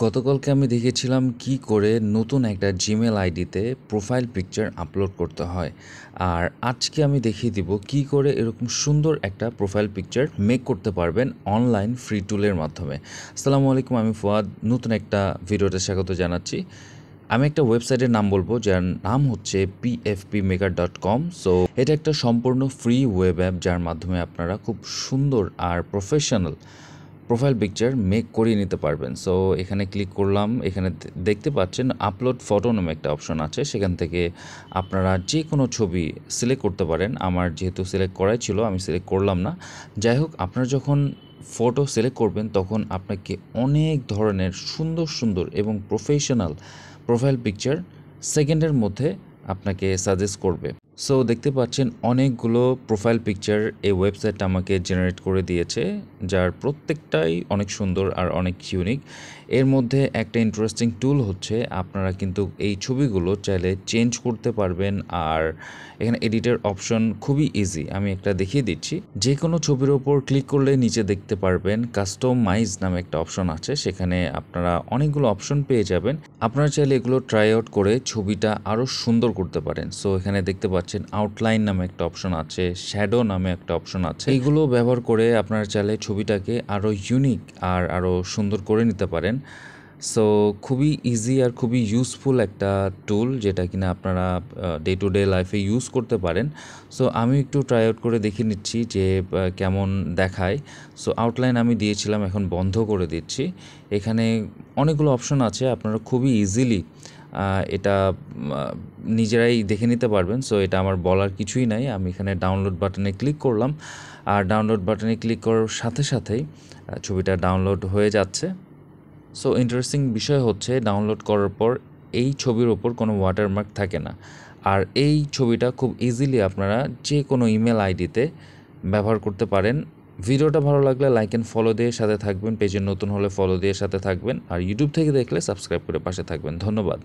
গতকালকে আমি দেখেছিলাম কি করে নতুন একটা জিমেল আইডিতে প্রোফাইল পিকচার আপলোড করতে হয়। আর আজকে আমি দেখিয়ে দিব কি করে এরকম সুন্দর একটা প্রোফাইল পিকচার মেক করতে পারবেন অনলাইন ফ্রি টুলের মাধ্যমে। আসসালামু আলাইকুম, আমি ফুয়াদ নতুন একটা ভিডিওতে স্বাগত জানাচ্ছি। আমি একটা ওয়েবসাইটের নাম বলবো যার নাম হচ্ছে pfpmaker.com। সো এটা একটা সম্পূর্ণ ফ্রি ওয়েব অ্যাপ যার মাধ্যমে আপনারা খুব সুন্দর আর প্রফেশনাল প্রোফাইল পিকচার মেক করিয়ে নিতে পারবেন। সো এখানে ক্লিক করলাম, এখানে দেখতে পাচ্ছেন আপলোড ফটো নামে একটা অপশন আছে, সেখান থেকে আপনারা যে কোনো ছবি সিলেক্ট করতে পারেন। আমার যেহেতু সিলেক্ট করাই ছিল আমি সিলেক্ট করলাম না। যাই হোক, আপনারা যখন ফটো সিলেক্ট করবেন তখন আপনাকে অনেক ধরনের সুন্দর সুন্দর এবং প্রফেশনাল প্রোফাইল পিকচার সেকেন্ডের মধ্যে আপনাকে সাজেস্ট করবে। সো দেখতে পাচ্ছেন অনেকগুলো প্রোফাইল পিকচার এই ওয়েবসাইটটা আমাকে জেনারেট করে দিয়েছে, যার প্রত্যেকটাই অনেক সুন্দর আর অনেক ইউনিক। এর মধ্যে একটা ইন্টারেস্টিং টুল হচ্ছে আপনারা কিন্তু এই ছবিগুলো চাইলে চেঞ্জ করতে পারবেন। আর এখানে এডিটের অপশন খুবই ইজি, আমি একটা দেখিয়ে দিচ্ছি। যে কোনো ছবির ওপর ক্লিক করলে নিচে দেখতে পারবেন কাস্টমাইজ নামে একটা অপশন আছে, সেখানে আপনারা অনেকগুলো অপশন পেয়ে যাবেন। আপনারা চাইলে এগুলো ট্রাই আউট করে ছবিটা আরও সুন্দর করতে পারেন। সো এখানে দেখতে পাচ্ছেন আউটলাইন নামে একটা অপশন আছে, শ্যাডো নামে একটা অপশন আছে। এইগুলো ব্যবহার করে আপনারা চাইলে ছবিটাকে আরও ইউনিক আর আরও সুন্দর করে নিতে পারেন। সো খুবই ইজি আর খুবই ইউজফুল একটা টুল, যেটা কিনা আপনারা ডে টু ডে লাইফে ইউজ করতে পারেন। সো আমি একটু ট্রাই আউট করে দেখে নিচ্ছি যে কেমন দেখায়। সো আউটলাইন আমি দিয়েছিলাম, এখন বন্ধ করে দিচ্ছি। এখানে অনেকগুলো অপশন আছে, আপনারা খুবই ইজিলি এটা নিজেরাই দেখে নিতে পারবেন। সো এটা আমার বলার কিছুই নাই। আমি এখানে ডাউনলোড বাটনে ক্লিক করলাম, আর ডাউনলোড বাটনে ক্লিক করার সাথে সাথেই ছবিটা ডাউনলোড হয়ে যাচ্ছে। সো ইন্টারেস্টিং বিষয় হচ্ছে ডাউনলোড করার পর এই ছবির ওপর কোনো ওয়াটারমার্ক থাকে না। আর এই ছবিটা খুব ইজিলি আপনারা যে কোনো ইমেল আইডিতে ব্যবহার করতে পারেন। ভিডিওটা ভালো লাগলে লাইক অ্যান্ড ফলো দিয়ে সাথে থাকবেন, পেজে নতুন হলে ফলো দিয়ে সাথে থাকবেন, আর ইউটিউব থেকে দেখলে সাবস্ক্রাইব করে পাশে থাকবেন। ধন্যবাদ।